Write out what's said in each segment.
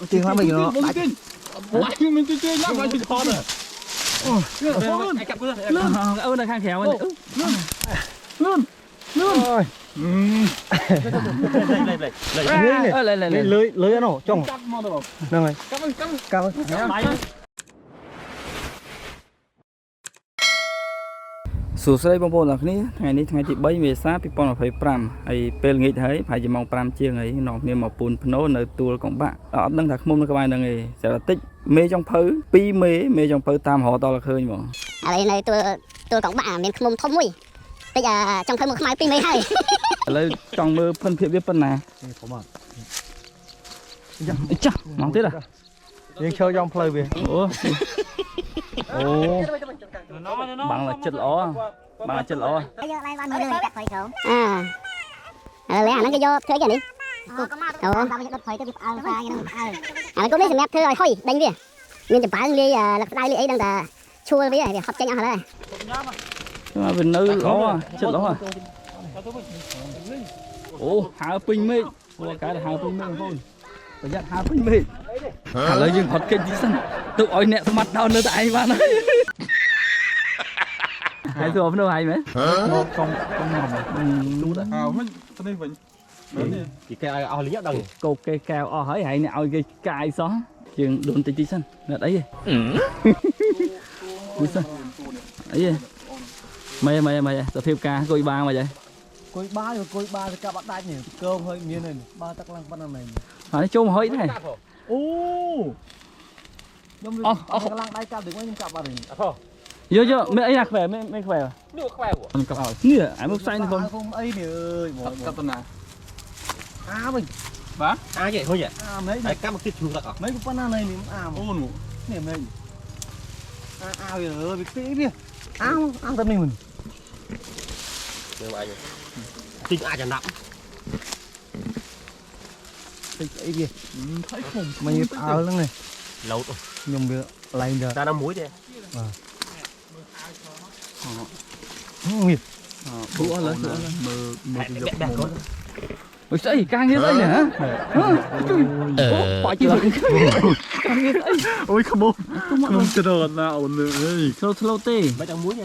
tiền lắm bây giờ nó Why mình chơi lắm mà chơi khó rồi. Ai cặp luôn. Ơn là khang khéo luôn. rồi lưới nó trong rồi cắm សួស្តីបងប្អូនទាំងគ្នាថ្ងៃនេះថ្ងៃទី3មេសា2025ហើយពេលងាយទៅហើយប្រហែលជាម៉ោង5ជាងហើយនាំគ្នាមកពូនភ្នោនៅទួលកងបាក់អត់ដឹងថាឃុំនៅក្បែរហ្នឹងឯងស្រាប់តែតិចមេចុងភៅ2មេចុងភៅតាមរហតដល់ឃើញហ្មង ឥឡូវនៅទួលកងបាក់មានឃុំធំមួយតិចចុងភៅមួយខ្មៅ2មេហើយ ឥឡូវចង់មើលភិនភាពវាប៉ុណ្ណាចាស់មកទៀតយើងឈរយ៉ាងផ្លូវវាអូបាំងចិត្តល្អបាំងចិត្តល្អ យកឡើងបានមើលកាត់ភ័យក្រោមឥឡូវអាហ្នឹងគេយកធ្វើគេនេះអូតាមយកដុតភ័យទៅវាផ្អើលសាហ្នឹងផ្អើលអានេះគុំនេះសម្រាប់ធ្វើឲ្យហុយដេញវាមានចម្បាំងលាយលឹកស្ដៅលាយអីដឹងតែឈួលវាហត់ចេញអស់ហើយមកវានៅល្អចិត្តល្អអូហើពេញមេឃពួកកែហើពេញមេឃបងប្អូនប្រយ័ត្នហើពេញមេឃឥឡូវយើងហត់កិច្ចទីសិនទុកឲ្យអ្នកស្មាត់ដោននៅតែឯងបានហើយហើយទៅភ្នោះហើយមែនមកកុំមកទូតអើមិនទៅនេះវិញគេកែឲ្យអស់លីងដឹងកោគេកែអស់ហើយហើយអ្នកឲ្យគេកាយសោះយើងដូនតិចទីសិនអ្នកអីហ៎គូសិនអីហ៎ម៉េចសភាពការគួយបាងមកហ៎គួយបាទៅកាប់អត់ដាច់នេះគោហើយមានហើយបើទឹកឡើងប៉ុណ្ណឹងហើយចូលមកហុយដែរអូខ្ញុំកន្លងដៃកាប់ถึงខ្ញុំកាប់បាត់ហើយយកមានអីណាខ្វែមិនខ្វែនេះខ្វែខ្ញុំកាប់ឲ្យនេះអាមើលផ្សាយនេះបងអីនេះអើយមកកាប់តាណាវិញបាទចេះហុយនេះហើយកាប់មកទៀតជ្រុះទឹកអត់មិនប៉ុណ្ណានេះអូនេះមិនវាពីវាទៅនេះមិនយើងអាចទិញអាចចំណាប់តិចអីវាថៃឃុំមិនផ្អើលហ្នឹងនេះឡូតខ្ញុំវាឡែងទៅតែដល់មួយទេបាទនេះព្រោះអស់លើមើលយកមកអូស្អីការងារអីហ៎បាច់ជួយការងារអីអូយខ្មុំច្រើនណាអូនអើយធ្លោទេបាច់ដល់មួយទេ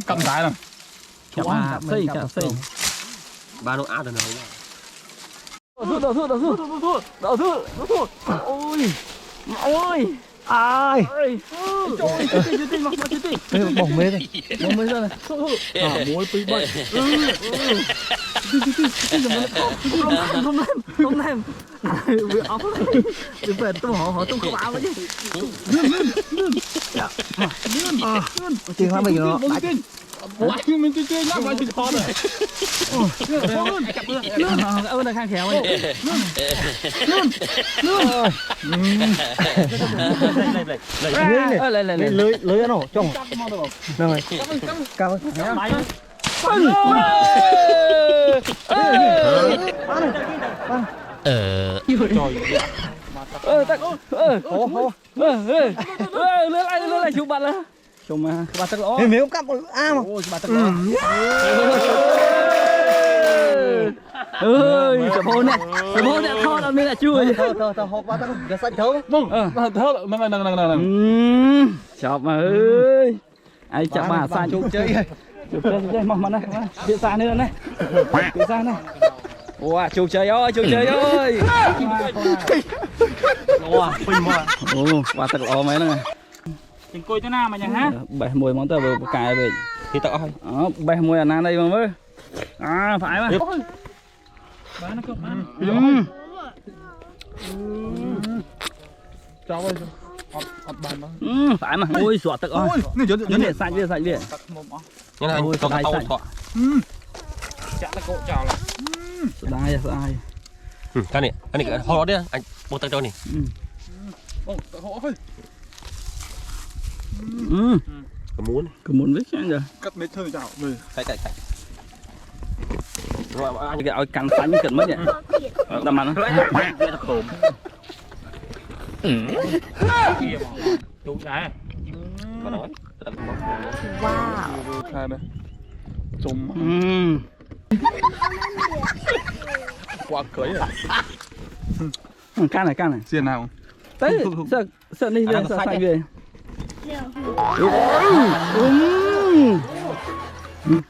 កាប់ដែរហ្នឹងចាប់ផ្សេងបាននោះអាទៅនៅធូអូយអាយចូលទីមកទីបងមេទេមកមើលទៅ1 2 3ខ្ញុំណែវាអស់វាបែរទៅហោទៅក្បាលវិញtiền lắm bây giờ nó Why mình chơi lắm mà chơi khó rồi. Ai cặp luôn. Ơn là khang khéo ấy. Lưới nó trong. Đâu rồi. Cao. Lưới lại chụp bạn là. Chồng mà bà tắc lỗ. Nếu cắp mà. Ôi bà tắc lỗ. Ơi, chụp hôn nè thôi là mình lại chui. Thôi hộp bà tắc cái xanh thấu. Vâng. Thấu nè. Chọc mà ơi. Ai chọc bà xanh chụp chơi. Chụp chơi mong này. Biệt xa nữa này. Biệt xa này. Wow, chụp chơi ơi. Wow, phình mà. Ồ, bà tắc lỗ mấy này. Tình côi thế nào mà nhỉ hả? Bẻ mùi món tờ vừa cài về thì tao ơi. Bẻ mùi ăn đây mà mới. À phải mà. Bán nó cướp ăn. Cháu ơi. Ọt bàn đó. Phải mà. Ôi xóa tật ơi. Nhớ để sạch đi. Như này ôi có tao thọ. Chả là cỗ chào là. Đây. Cái này hồi đó đi anh buông tay cho này. Ô, hộ thôi. Có muốn biết chứ giờ cắt mấy thơi chảo về chạy rồi anh cái ơi cắn phanh cần mất vậy đâm ăn nó khổ đúng đấy có nói wow khai đây chùm quạt cưới can này xiên nào tới sợ đi về sợ sai về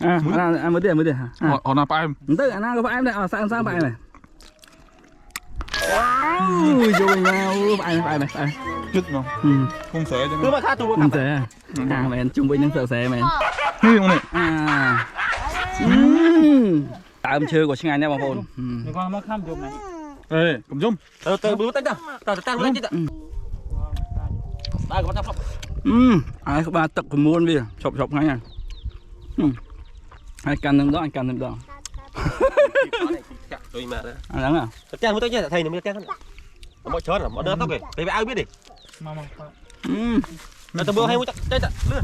à mới tiền hả họ nào phải em tới anh có phải em này sang bạn này rồi nhau bạn này cứt không không sợ chứ cứ mà tha tù không thể à mày chung với những sợ xe mày như này à tại chơi của ngày nhaបងប្អូន con nó khăm chụp này ê cầm dung từ bữa tách ra tao lên chứ đây có tao không ai các bạn tập của muôn đi chọc ngay nha ai cần đó anh cần đó rồi mà anh lắng à trang mới tới chứ thầy này mới trang mọi chó là mọi đứa tao kể thầy ai biết đi tao bữa hay muốn chạy lươn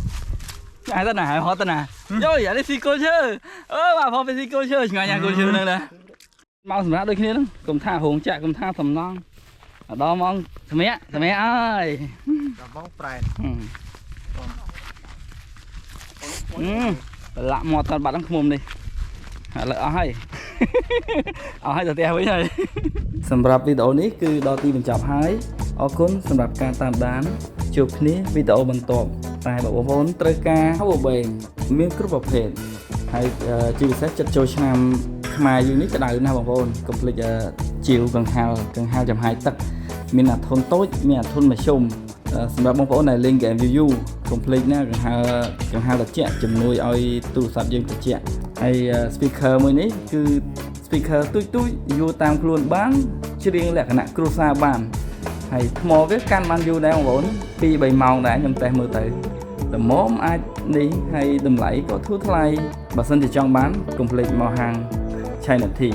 ai tên nào họ tên nào rồi vậy đi xì cô chứ bà phong phải xì cô chứ ngày nhà cô chứ này nè mau sắm đôi khi đó cùng tha hồn chạy cùng tha thầm non ở đó mong mẹ ơi mong phải lạ mọt toàn bạn đang khum đi lợi ai ai từ teo với này សម្រាប់វីដេអូនេះគឺដល់ទីបញ្ចប់ហើយអរគុណសម្រាប់ការតាមដានជួបគ្នាវីដេអូបន្ទាប់តែបងប្អូនត្រូវការហៅបេងមានគ្រប់ប្រភេទហើយជាពិសេសចិត្តចូលឆ្នាំខ្មែរយើងនេះក្តៅណាស់បងប្អូនកុំភ្លេចជាវកង្ហាលចំហាយទឹកមានអាធន់តូចមានអាធន់មធ្យមសម្រាប់បងប្អូនដែលលេង game view កុំភ្លេចណាកង្ហាលត្រជាក់ជំនួយឲ្យទូរស័ព្ទយើងត្រជាក់ហើយ speaker មួយនេះគឺ speaker ទូចយូរតាមខ្លួនបានច្រៀងលក្ខណៈគ្រួសារបានហើយថ្មវាកាន់បានយូរដែរបងប្អូន 2-3 ម៉ោងដែរខ្ញុំតេស្តមើលទៅល្មមអាចនេះហើយតម្លៃក៏ធូរថ្លៃបើសិនជាចង់បានកុំភ្លេចមកហាង China Tea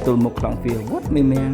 ទូលមុខខ្លងវាវត្តមេមៀង